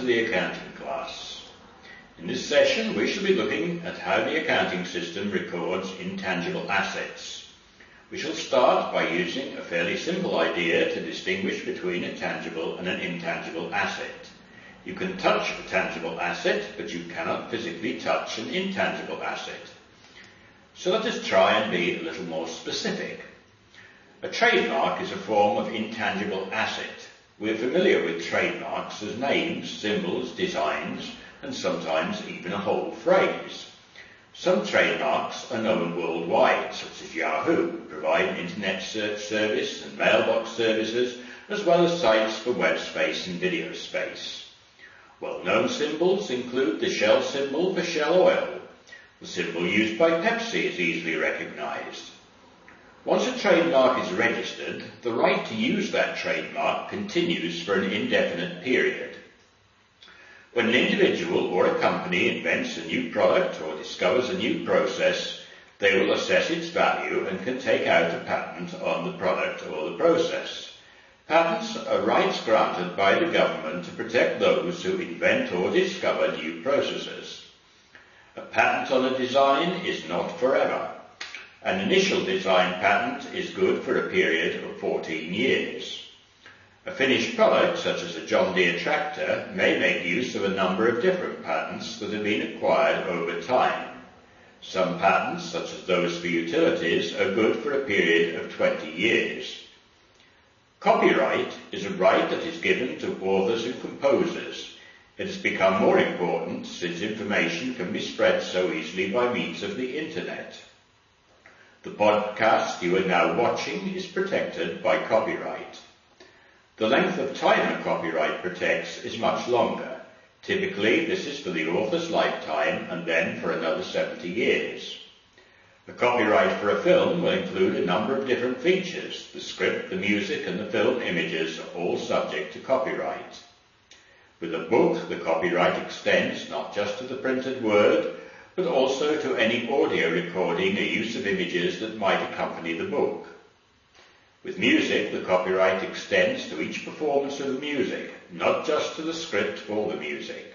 the accounting class. In this session we shall be looking at how the accounting system records intangible assets. We shall start by using a fairly simple idea to distinguish between a tangible and an intangible asset. You can touch a tangible asset, but you cannot physically touch an intangible asset. So let us try and be a little more specific. A trademark is a form of intangible asset. We are familiar with trademarks as names, symbols, designs, and sometimes even a whole phrase. Some trademarks are known worldwide, such as Yahoo, provide internet search service and mailbox services, as well as sites for web space and video space. Well-known symbols include the Shell symbol for Shell Oil. The symbol used by Pepsi is easily recognized. Once a trademark is registered, the right to use that trademark continues for an indefinite period. When an individual or a company invents a new product or discovers a new process, they will assess its value and can take out a patent on the product or the process. Patents are rights granted by the government to protect those who invent or discover new processes. A patent on a design is not forever. An initial design patent is good for a period of 14 years. A finished product, such as a John Deere tractor, may make use of a number of different patents that have been acquired over time. Some patents, such as those for utilities, are good for a period of 20 years. Copyright is a right that is given to authors and composers. It has become more important since information can be spread so easily by means of the internet. The podcast you are now watching is protected by copyright. The length of time a copyright protects is much longer. Typically, this is for the author's lifetime and then for another 70 years. A copyright for a film will include a number of different features. The script, the music, and the film images are all subject to copyright. With a book, the copyright extends not just to the printed word, but also to any audio recording or use of images that might accompany the book. With music, the copyright extends to each performance of the music, not just to the script for the music.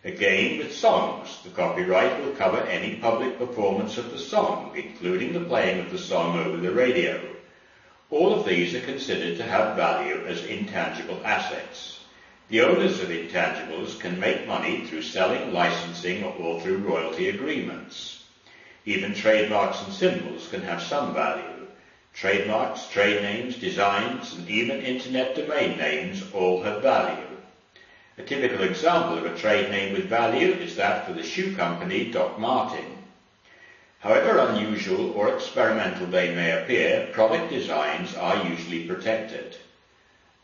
Again, with songs, the copyright will cover any public performance of the song, including the playing of the song over the radio. All of these are considered to have value as intangible assets. The owners of intangibles can make money through selling, licensing, or through royalty agreements. Even trademarks and symbols can have some value. Trademarks, trade names, designs, and even internet domain names all have value. A typical example of a trade name with value is that for the shoe company Doc Martin. However unusual or experimental they may appear, product designs are usually protected.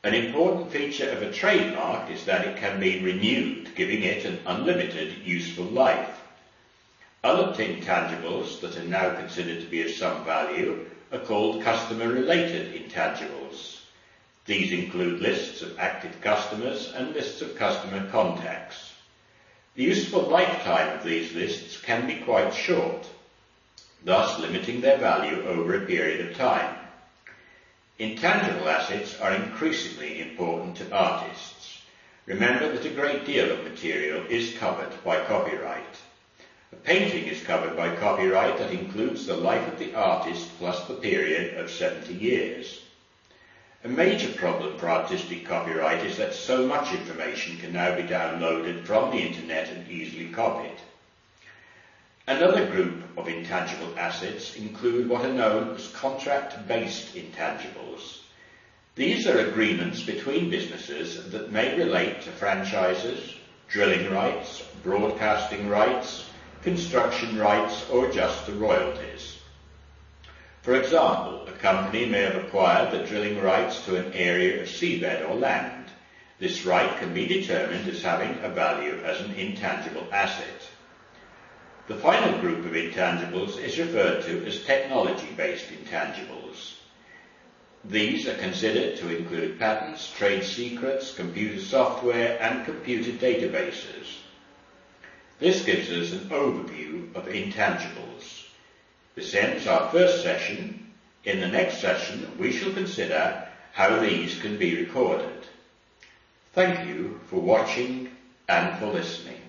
An important feature of a trademark is that it can be renewed, giving it an unlimited useful life. Other intangibles that are now considered to be of some value are called customer-related intangibles. These include lists of active customers and lists of customer contacts. The useful lifetime of these lists can be quite short, thus limiting their value over a period of time. Intangible assets are increasingly important to artists. Remember that a great deal of material is covered by copyright. A painting is covered by copyright that includes the life of the artist plus the period of 70 years. A major problem for artistic copyright is that so much information can now be downloaded from the internet and easily copied. Another group of intangible assets include what are known as contract-based intangibles. These are agreements between businesses that may relate to franchises, drilling rights, broadcasting rights, construction rights, or just to royalties. For example, a company may have acquired the drilling rights to an area of seabed or land. This right can be determined as having a value as an intangible asset. The final group of intangibles is referred to as technology-based intangibles. These are considered to include patents, trade secrets, computer software, and computer databases. This gives us an overview of intangibles. This ends our first session. In the next session, we shall consider how these can be recorded. Thank you for watching and for listening.